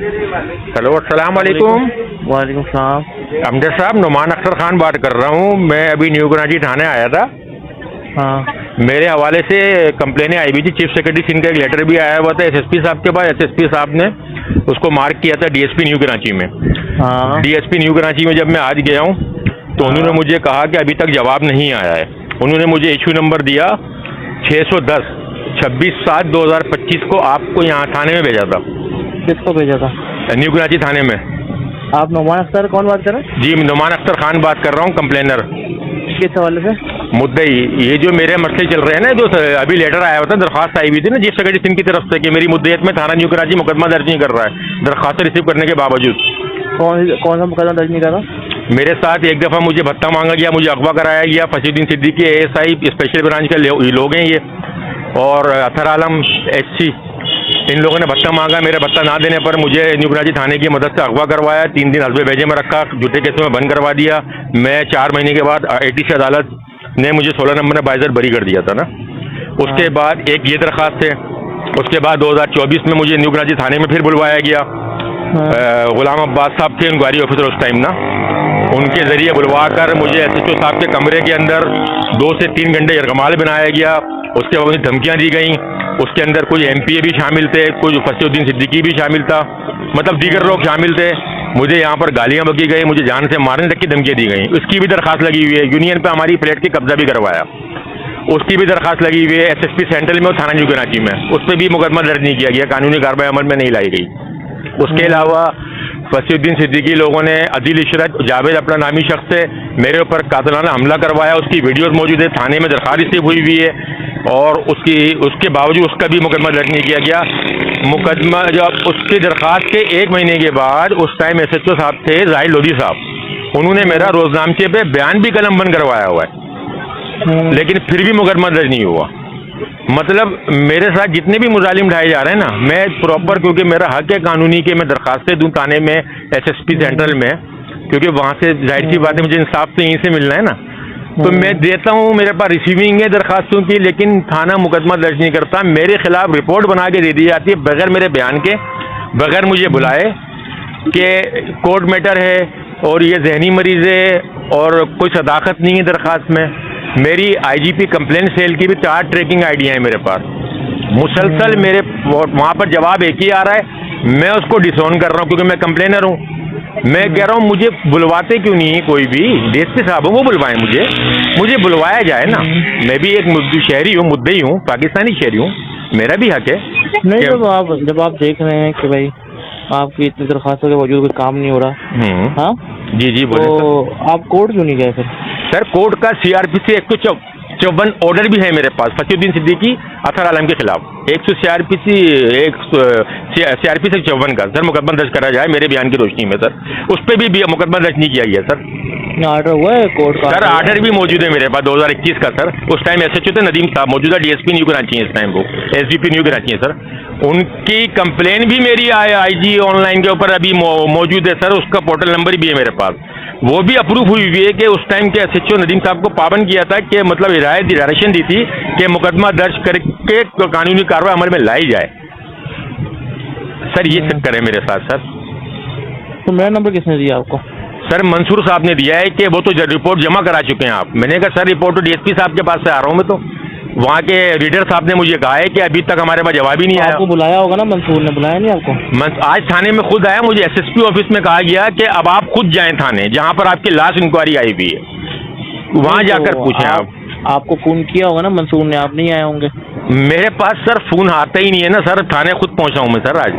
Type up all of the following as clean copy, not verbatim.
Hello, अस्सलाम वालेकुम। वालेकुम सलाम। अमजद साहब, नुमान अख्तर खान बात कर रहा हूँ। मैं अभी न्यू कराची थाने आया था। हाँ मेरे हवाले से कंप्लेनें आई हुई थी। चीफ सेक्रेटरी सिंह का एक लेटर भी आया हुआ था एसएसपी साहब के पास। एसएसपी साहब ने उसको मार्क किया था डीएसपी न्यू कराची में। हाँ डीएसपी न्यू कराची में जब मैं आज गया हूँ तो उन्होंने मुझे कहा कि अभी तक जवाब नहीं आया है। उन्होंने मुझे इशू नंबर दिया 610 26/7/2025 को आपको यहाँ थाने में भेजा था। किसको भेजा था? न्यू कराची थाने में। आप नुमान अख्तर कौन बात कर रहे हैं? जी, नुमान अख्तर खान बात कर रहा हूँ, कंप्लेनर। किस हवाले से? मुद्दई ये जो मेरे मसले चल रहे हैं ना, जो अभी लेटर आया हुआ था, दरख्वास्त आई हुई थी ना चीफ सेक्रेटरी सिंह की तरफ से कि मेरी मुद्दत में थाना न्यू कराची मुकदमा दर्ज नहीं कर रहा है, दरख्वास्त रिसीव करने के बावजूद। कौन सा मुकदमा दर्ज नहीं कर रहा? मेरे साथ एक दफ़ा मुझे भत्ता मांगा गया, मुझे अगवा कराया गया। Fasiuddin Siddiqui ASI special branch के लोग हैं ये, और अतर आलम SC, इन लोगों ने भत्ता मांगा। मेरा भत्ता ना देने पर मुझे न्यू कराची थाने की मदद से अगवा करवाया। 3 दिन हल्बे भेजे में रखा, झूठे केसों में बंद करवा दिया। मैं 4 महीने के बाद ATC अदालत ने मुझे 16 नंबर में बाइज़र बरी कर दिया था ना। उसके बाद एक ये दरख्वास्त है। उसके बाद 2024 में मुझे न्यू कराची थाने में फिर बुलवाया गया। गुलाम अब्बास साहब थे इंक्वायरी ऑफिसर उस टाइम ना, उनके ज़रिए बुलवा कर मुझे SHO साहब के कमरे के अंदर 2 से 3 घंटे यरगमाल बनाया गया। उसके बाद मुझे धमकियाँ दी गई। उसके अंदर कुछ MPA भी शामिल थे, कुछ फसीउद्दीन सिद्दीकी भी शामिल था, मतलब दीगर लोग शामिल थे। मुझे यहाँ पर गालियाँ बकी गई, मुझे जान से मारने तक की धमकियाँ दी गई। उसकी भी दरख्वास्त लगी हुई है। यूनियन पे हमारी फ्लैट की कब्जा भी करवाया, उसकी भी दरख्वास्त लगी हुई है SSP सेंट्रल में और थाना न्यू कराची में। उस पर भी मुकदमा दर्ज नहीं किया गया, कानूनी कार्रवाई अमल में नहीं लाई गई। उसके अलावा फसीउद्दीन सिद्दीकी लोगों ने अदील इशरत जावेद अपना नामी शख्स से मेरे ऊपर कातिलाना हमला करवाया। उसकी वीडियोस मौजूद है, थाने में दरख्वास्त रिसीव हुई हुई है, और उसके बावजूद उसका भी मुकदमा दर्ज नहीं किया गया। मुकदमा जब उसकी दरख्वास्त के 1 महीने के बाद उस टाइम SHO साहब थे जाहिद लोधी साहब, उन्होंने मेरा रोजनामचे पे बयान भी कलम बंद करवाया हुआ है, लेकिन फिर भी मुकदमा दर्ज नहीं हुआ। मतलब मेरे साथ जितने भी मुजालिम ढाए जा रहे हैं ना, मैं प्रॉपर, क्योंकि मेरा हक है कानूनी के मैं दरख्वास्तें दूं थाने में SSP सेंट्रल में, क्योंकि वहाँ से जाहिर सी बात है मुझे इंसाफ तो यहीं से मिलना है ना, तो मैं देता हूँ। मेरे पास रिसीविंग है दरख्वास्तों की, लेकिन थाना मुकदमा दर्ज नहीं करता। मेरे खिलाफ रिपोर्ट बना के दे दी जाती है बगैर मेरे बयान के, बगैर मुझे बुलाए कि कोर्ट मैटर है और ये जहनी मरीज है और कोई सदाकत नहीं है दरख्वास्त में। मेरी IGP कंप्लेंट सेल की भी 4 ट्रैकिंग आईडियाँ हैं मेरे पास। मुसलसल मेरे वहाँ पर जवाब एक ही आ रहा है, मैं उसको डिसऑन कर रहा हूँ क्योंकि मैं कंप्लेनर हूँ। मैं कह रहा हूँ मुझे बुलवाते क्यों नहीं है कोई भी, DSP साहब वो बुलवाएं, मुझे बुलवाया जाए ना। मैं भी एक शहरी हूँ, मुद्दई हूँ, पाकिस्तानी शहरी हूँ, मेरा भी हक है। नहीं, जब आप देख रहे हैं कि भाई आपकी इतनी दरख्वास्तों के बावजूद कोई काम नहीं हो रहा, हाँ जी बोले, तो आप कोर्ट क्यों नहीं गए फिर? सर कोर्ट का CRPC 154 ऑर्डर भी है मेरे पास फसीउद्दीन सिद्दीकी अतर आलम के खिलाफ। 100 CRPC 154 का सर मुकदमा दर्ज करा जाए मेरे बयान की रोशनी में सर। उस पर भी मुकदमा दर्ज नहीं किया गया सर। ऑर्डर हुआ है कोर्ट का? सर ऑर्डर भी मौजूद है मेरे पास 2021 का सर। उस टाइम SHO थे नदीम साहब, मौजूदा DSP न्यू कराची है इस टाइम, वो SDP न्यू कराची है सर। उनकी कंप्लेन भी मेरी IG ऑनलाइन के ऊपर अभी मौजूद है सर, उसका पोर्टल नंबर भी है मेरे पास। वो भी अप्रूव हुई हुई है कि उस टाइम के SHO नदीम साहब को पाबंद किया था कि मतलब डायरेक्शन दी थी कि मुकदमा दर्ज करके कानूनी कार्रवाई अमल में लाई जाए। सर ये चक्कर है मेरे साथ सर। तो मेरा नंबर किसने दिया आपको? सर मंसूर साहब ने दिया है कि वो तो रिपोर्ट जमा करा चुके हैं आप। मैंने कहा सर रिपोर्ट तो DSP साहब के पास से आ रहा हूँ मैं, तो वहाँ के रीडर साहब ने मुझे कहा है कि अभी तक हमारे पास जवाब ही नहीं आया। आपको बुलाया होगा ना मंसूर ने, बुलाया नहीं आपको? आज थाने में खुद आया, मुझे SSP ऑफिस में कहा गया कि अब आप खुद जाएं थाने जहाँ पर आपकी लास्ट इंक्वायरी आई हुई है, वहाँ जाकर पूछें आप। आपको फोन किया होगा ना मंसूर ने, आप नहीं आए होंगे? मेरे पास सर फोन आता ही नहीं है ना सर, थाने खुद पहुँचा हूँ मैं सर आज।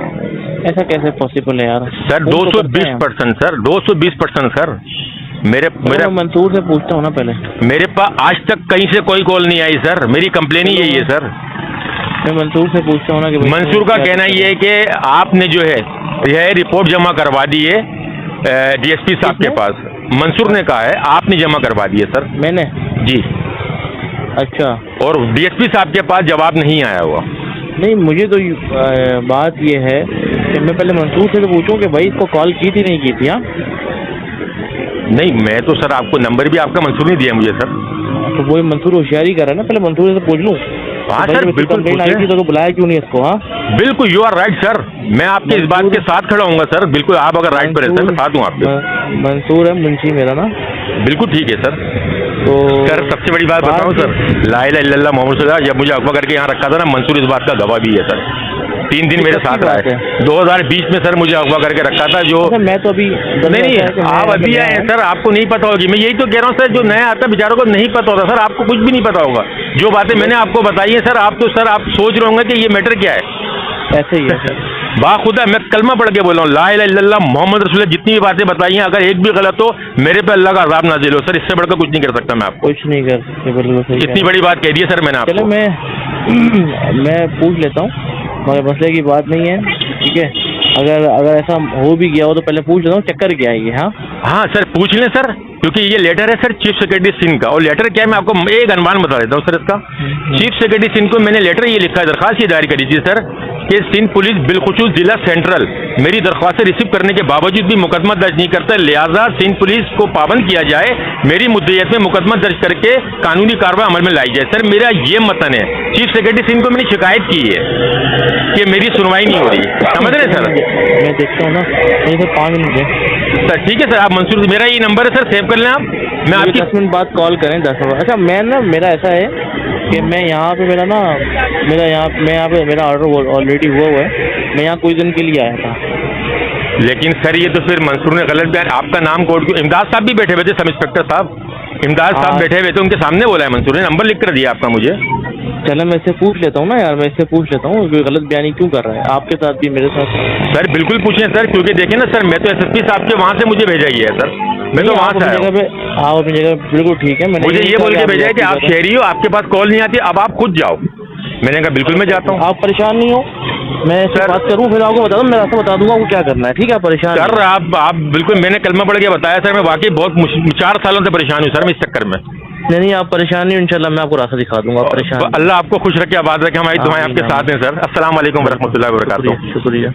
ऐसा कैसे पॉसिबल है यार सर? 220% sir, 220% sir. मेरे मंसूर से पूछता हूँ ना पहले। मेरे पास आज तक कहीं से कोई कॉल नहीं आई सर, मेरी कंप्लेन ही यही है सर। मैं मंसूर से पूछता हूँ ना कि मंसूर का कहना ये है कि आपने जो है यह रिपोर्ट जमा करवा दी है DSP साहब के पास। मंसूर ने कहा है आपने जमा करवा दी है सर। मैंने? जी। अच्छा। और DSP साहब के पास जवाब नहीं आया हुआ? नहीं, मुझे तो बात ये है कि मैं पहले मंसूर से तो पूछूं कि भाई इसको कॉल की थी नहीं की थी? हाँ नहीं, मैं तो सर आपको नंबर भी आपका मंसूर नहीं दिया मुझे सर। तो वही मंसूर होशियारी कर रहा है ना, पहले मंसूर से पूछ लूँ। हाँ भाई सर, जब इसकी बिल्कुल कंप्लेंट आई पूछिए। थी तो बुलाया क्यों नहीं इसको? हाँ, बिल्कुल यू आर राइट सर, मैं आपके इस बात के साथ खड़ा हूँगा सर, बिल्कुल आप अगर राइट पर है सर मैं साथ हूँ आपके। मंसूर है मुंशी मेरा ना। बिल्कुल ठीक है सर। तो सर सबसे बड़ी बात बताऊं सर, ला इलाहा इल्लल्लाह मोहम्मद रसूलुल्लाह जब मुझे अगवा करके यहाँ रखा था ना, मंसूर इस बात का गवाह भी है सर, 3 दिन मेरे साथ रहा है। 2020 में सर मुझे अगवा करके रखा था जो अच्छा, मैं तो अभी नहीं आप अभी आए हैं सर, आपको नहीं पता होगी। मैं यही तो कह रहा हूँ सर, जो नया आता है बेचारों को नहीं पता होता सर, आपको कुछ भी नहीं पता होगा। जो बातें मैंने आपको बताई है सर, आप सोच रहे होंगे कि ये मैटर क्या है। ऐसे ही है सर। बाखुदा मैं कलमा पढ़ के बोल रहा हूँ, ला इलाहा इल्लल्लाह मोहम्मद रसूलुल्लाह, जितनी भी बातें बताई हैं अगर एक भी गलत हो मेरे पे अल्लाह का अज़ाब नाज़िल हो सर, इससे बढ़कर कुछ नहीं कर सकता मैं आपको। कुछ नहीं कर सकते, बिल्कुल सही। इतनी बड़ी बात कह दी है सर मैंने चलो आपको। मैं पूछ लेता हूँ, मगर मसले की बात नहीं है, ठीक है। अगर ऐसा हो भी गया हो तो पहले पूछ लेता हूँ चक्कर क्या है ये। हाँ हाँ सर पूछ लें सर, क्योंकि ये लेटर है सर चीफ सेक्रेटरी सिंध का, और लेटर क्या है मैं आपको एक अनुमान बता देता हूँ सर इसका। चीफ सेक्रेटरी सिंध को मैंने लेटर ये लिखा है, दरख्वास्त ये दायर करी थी सर कि सिंध पुलिस बिलखुसूस जिला सेंट्रल मेरी दरख्वास्त रिसीव करने के बावजूद भी मुकदमा दर्ज नहीं करता, लिहाजा सिंध पुलिस को पाबंद किया जाए, मेरी मुद्दइयत में मुकदमा दर्ज करके कानूनी कार्रवाई अमल में लाई जाए। सर मेरा ये मतन है, चीफ सेक्रेटरी सिंध को मैंने शिकायत की है कि मेरी सुनवाई नहीं हो रही, समझ रहे सर। मैं देखता हूँ ना, मुझे सर 5 मिनट दें सर ठीक है सर, आप मंसूर, मेरा ये नंबर है सर, सेव कर लें आप, मैं आपकी 10 मिनट बाद कॉल करें 10 मिनट। अच्छा मैं ना, मेरा ऐसा है कि मैं यहाँ पे मैं यहाँ पे मेरा ऑर्डर ऑलरेडी हुआ है, मैं यहाँ कुछ दिन के लिए आया था। लेकिन सर ये तो फिर मंसूर ने गलत बयान, आपका नाम कोड क्यों, इमदाद साहब भी बैठे हुए थे, सब इंस्पेक्टर साहब इमदाद साहब बैठे हुए थे, उनके सामने बोला है मंसूर ने, नंबर लिख कर दिया आपका मुझे। चलो मैं इससे पूछ लेता हूँ ना यार, मैं इससे पूछ लेता हूँ कि गलत बयानी क्यों कर रहा है आपके साथ भी मेरे साथ। सर बिल्कुल पूछें सर, क्योंकि देखिए ना सर, मैं तो एसएसपी साहब के वहाँ से मुझे भेजा ही है सर, मैं तो वहाँ से आया हूँ। आप अपनी जगह बिल्कुल ठीक है, मैंने मुझे ये बोल के भेजा है कि आप शहरी हो, आपके पास कॉल नहीं आती, अब आप खुद जाओ। मैंने कहा बिल्कुल मैं जाता हूँ। आप परेशान नहीं हो, मैं सर बात करूँ फिर आपको बता दूँ, मैं रास्ता बता दूंगा आपको क्या करना है, ठीक है। आप परेशान सर आप बिल्कुल, मैंने कलमा पढ़ के बताया सर, मैं वाकई बहुत 4 सालों से परेशान हूँ सर मैं इस चक्कर में। नहीं आप परेशान नहीं, इंशाल्लाह मैं आपको रास्ता दिखा दूंगा, परेशान। अल्लाह आपको खुश रखे, आबाद रखे, हमारी दुआएं आपके साथ हैं सर। अस्सलाम वालेकुम व रहमतुल्लाहि व बरकातहू। शुक्रिया।